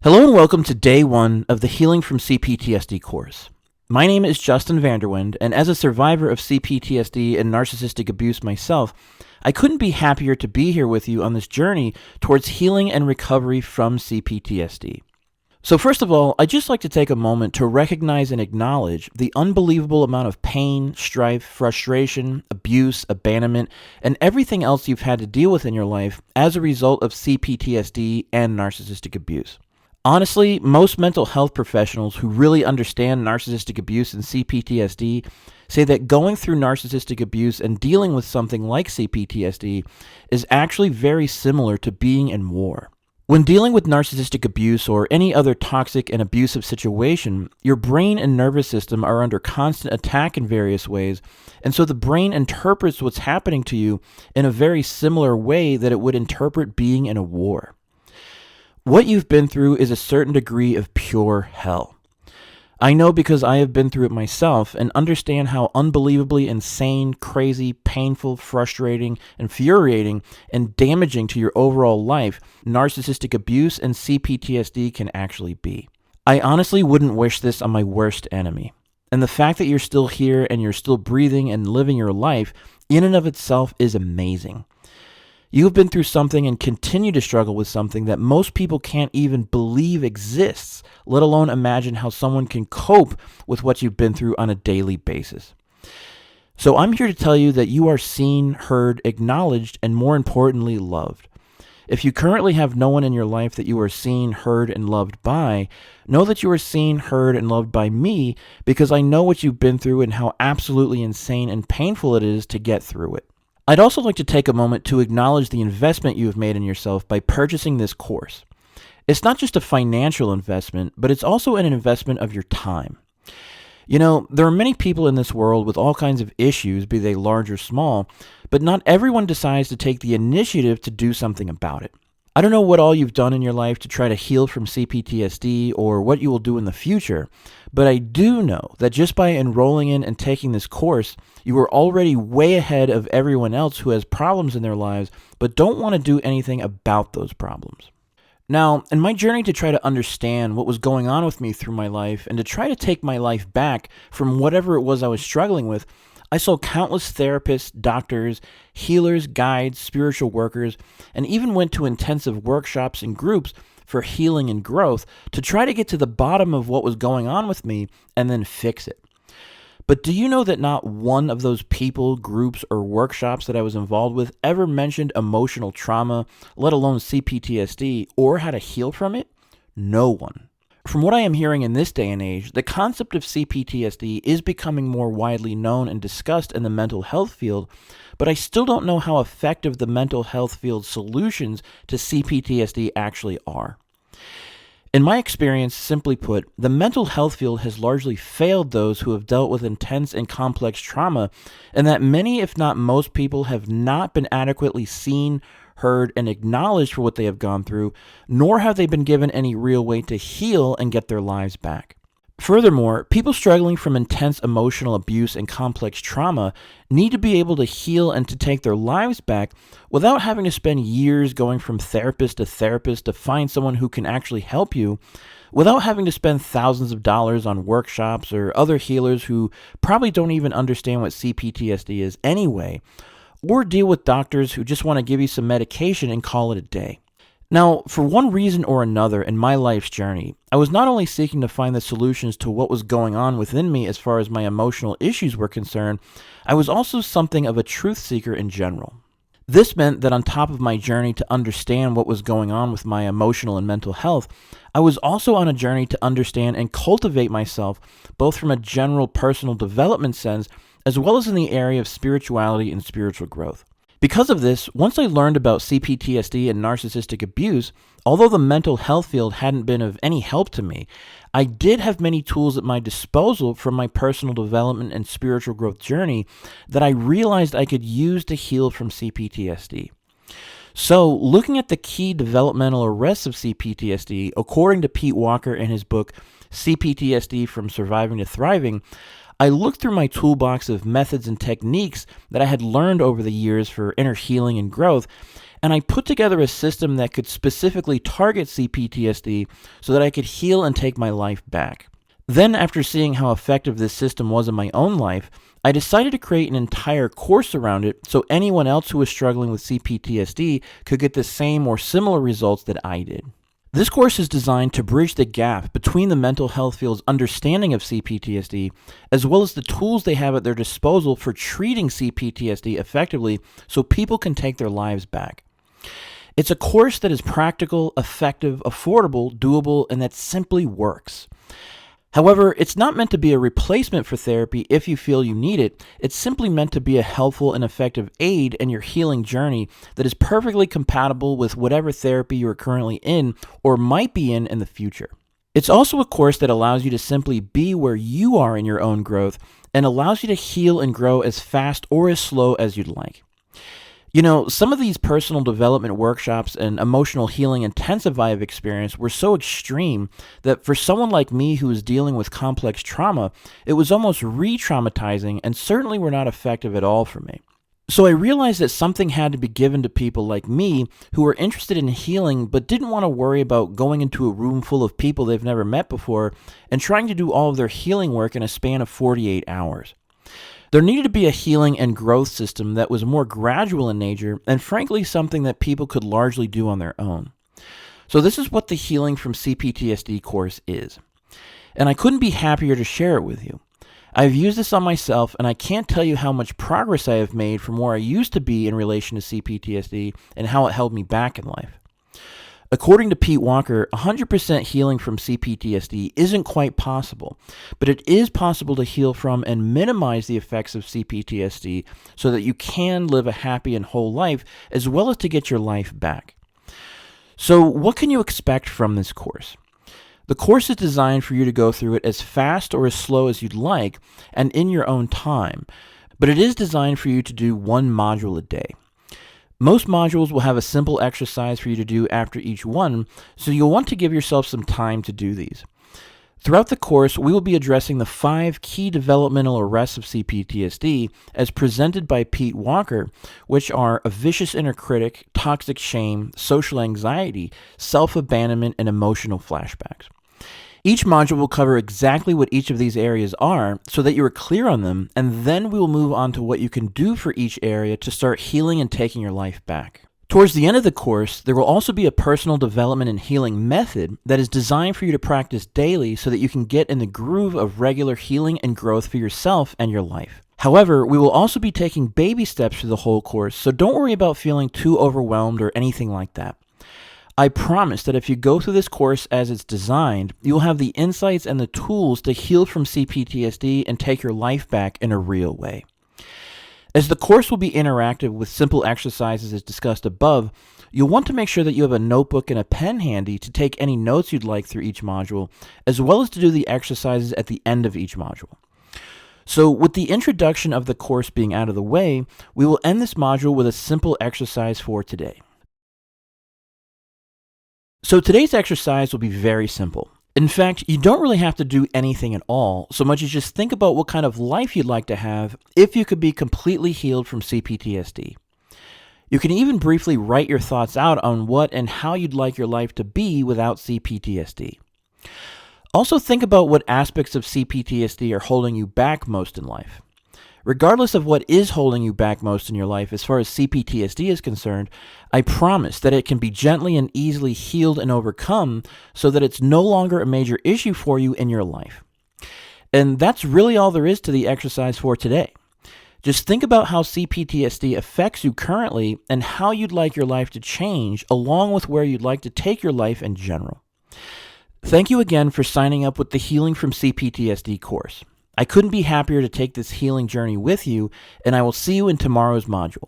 Hello and welcome to day one of the Healing from CPTSD course. My name is Justin Vanderwind, and as a survivor of CPTSD and narcissistic abuse myself, I couldn't be happier to be here with you on this journey towards healing and recovery from CPTSD. So first of all, I'd just like to take a moment to recognize and acknowledge the unbelievable amount of pain, strife, frustration, abuse, abandonment, and everything else you've had to deal with in your life as a result of CPTSD and narcissistic abuse. Honestly, most mental health professionals who really understand narcissistic abuse and CPTSD say that going through narcissistic abuse and dealing with something like CPTSD is actually very similar to being in war. When dealing with narcissistic abuse or any other toxic and abusive situation, your brain and nervous system are under constant attack in various ways, and so the brain interprets what's happening to you in a very similar way that it would interpret being in a war. What you've been through is a certain degree of pure hell. I know because I have been through it myself and understand how unbelievably insane, crazy, painful, frustrating, infuriating, and damaging to your overall life narcissistic abuse and CPTSD can actually be. I honestly wouldn't wish this on my worst enemy. And the fact that you're still here and you're still breathing and living your life in and of itself is amazing. You have been through something and continue to struggle with something that most people can't even believe exists, let alone imagine how someone can cope with what you've been through on a daily basis. So I'm here to tell you that you are seen, heard, acknowledged, and more importantly, loved. If you currently have no one in your life that you are seen, heard, and loved by, know that you are seen, heard, and loved by me because I know what you've been through and how absolutely insane and painful it is to get through it. I'd also like to take a moment to acknowledge the investment you have made in yourself by purchasing this course. It's not just a financial investment, but it's also an investment of your time. You know, there are many people in this world with all kinds of issues, be they large or small, but not everyone decides to take the initiative to do something about it. I don't know what all you've done in your life to try to heal from CPTSD or what you will do in the future, but I do know that just by enrolling in and taking this course, you are already way ahead of everyone else who has problems in their lives but don't want to do anything about those problems. Now, in my journey to try to understand what was going on with me through my life and to try to take my life back from whatever it was I was struggling with, I saw countless therapists, doctors, healers, guides, spiritual workers, and even went to intensive workshops and groups for healing and growth to try to get to the bottom of what was going on with me and then fix it. But do you know that not one of those people, groups, or workshops that I was involved with ever mentioned emotional trauma, let alone CPTSD, or how to heal from it? No one. From what I am hearing in this day and age, the concept of CPTSD is becoming more widely known and discussed in the mental health field, but I still don't know how effective the mental health field solutions to CPTSD actually are. In my experience, simply put, the mental health field has largely failed those who have dealt with intense and complex trauma, and that many, if not most people, have not been adequately seen, heard, and acknowledged for what they have gone through, nor have they been given any real way to heal and get their lives back. Furthermore, people struggling from intense emotional abuse and complex trauma need to be able to heal and to take their lives back without having to spend years going from therapist to find someone who can actually help you, without having to spend thousands of dollars on workshops or other healers who probably don't even understand what CPTSD is anyway, or deal with doctors who just want to give you some medication and call it a day. Now, for one reason or another in my life's journey, I was not only seeking to find the solutions to what was going on within me as far as my emotional issues were concerned, I was also something of a truth seeker in general. This meant that on top of my journey to understand what was going on with my emotional and mental health, I was also on a journey to understand and cultivate myself, both from a general personal development sense as well as in the area of spirituality and spiritual growth. Because of this, once I learned about CPTSD and narcissistic abuse, although the mental health field hadn't been of any help to me, I did have many tools at my disposal from my personal development and spiritual growth journey that I realized I could use to heal from CPTSD. So, looking at the key developmental arrests of CPTSD, according to Pete Walker in his book, CPTSD From Surviving to Thriving, I looked through my toolbox of methods and techniques that I had learned over the years for inner healing and growth, and I put together a system that could specifically target CPTSD so that I could heal and take my life back. Then, after seeing how effective this system was in my own life, I decided to create an entire course around it so anyone else who was struggling with CPTSD could get the same or similar results that I did. This course is designed to bridge the gap between the mental health field's understanding of CPTSD as well as the tools they have at their disposal for treating CPTSD effectively so people can take their lives back. It's a course that is practical, effective, affordable, doable, and that simply works. However, it's not meant to be a replacement for therapy if you feel you need it. It's simply meant to be a helpful and effective aid in your healing journey that is perfectly compatible with whatever therapy you are currently in or might be in the future. It's also a course that allows you to simply be where you are in your own growth and allows you to heal and grow as fast or as slow as you'd like. You know, some of these personal development workshops and emotional healing intensive I have experienced were so extreme that for someone like me who is dealing with complex trauma, it was almost re-traumatizing and certainly were not effective at all for me. So I realized that something had to be given to people like me who were interested in healing but didn't want to worry about going into a room full of people they've never met before and trying to do all of their healing work in a span of 48 hours. There needed to be a healing and growth system that was more gradual in nature and frankly something that people could largely do on their own. So this is what the Healing from CPTSD course is. And I couldn't be happier to share it with you. I've used this on myself and I can't tell you how much progress I have made from where I used to be in relation to CPTSD and how it held me back in life. According to Pete Walker, 100% healing from CPTSD isn't quite possible, but it is possible to heal from and minimize the effects of CPTSD so that you can live a happy and whole life as well as to get your life back. So what can you expect from this course? The course is designed for you to go through it as fast or as slow as you'd like and in your own time, but it is designed for you to do one module a day. Most modules will have a simple exercise for you to do after each one, so you'll want to give yourself some time to do these. Throughout the course, we will be addressing the 5 key developmental arrests of CPTSD as presented by Pete Walker, which are a vicious inner critic, toxic shame, social anxiety, self-abandonment, and emotional flashbacks. Each module will cover exactly what each of these areas are so that you are clear on them, and then we will move on to what you can do for each area to start healing and taking your life back. Towards the end of the course, there will also be a personal development and healing method that is designed for you to practice daily so that you can get in the groove of regular healing and growth for yourself and your life. However, we will also be taking baby steps through the whole course, so don't worry about feeling too overwhelmed or anything like that. I promise that if you go through this course as it's designed, you'll have the insights and the tools to heal from CPTSD and take your life back in a real way. As the course will be interactive with simple exercises as discussed above, you'll want to make sure that you have a notebook and a pen handy to take any notes you'd like through each module, as well as to do the exercises at the end of each module. So with the introduction of the course being out of the way, we will end this module with a simple exercise for today. So today's exercise will be very simple. In fact, you don't really have to do anything at all, so much as just think about what kind of life you'd like to have if you could be completely healed from CPTSD. You can even briefly write your thoughts out on what and how you'd like your life to be without CPTSD. Also think about what aspects of CPTSD are holding you back most in life. Regardless of what is holding you back most in your life as far as CPTSD is concerned, I promise that it can be gently and easily healed and overcome so that it's no longer a major issue for you in your life. And that's really all there is to the exercise for today. Just think about how CPTSD affects you currently and how you'd like your life to change, along with where you'd like to take your life in general. Thank you again for signing up with the Healing from CPTSD course. I couldn't be happier to take this healing journey with you, and I will see you in tomorrow's module.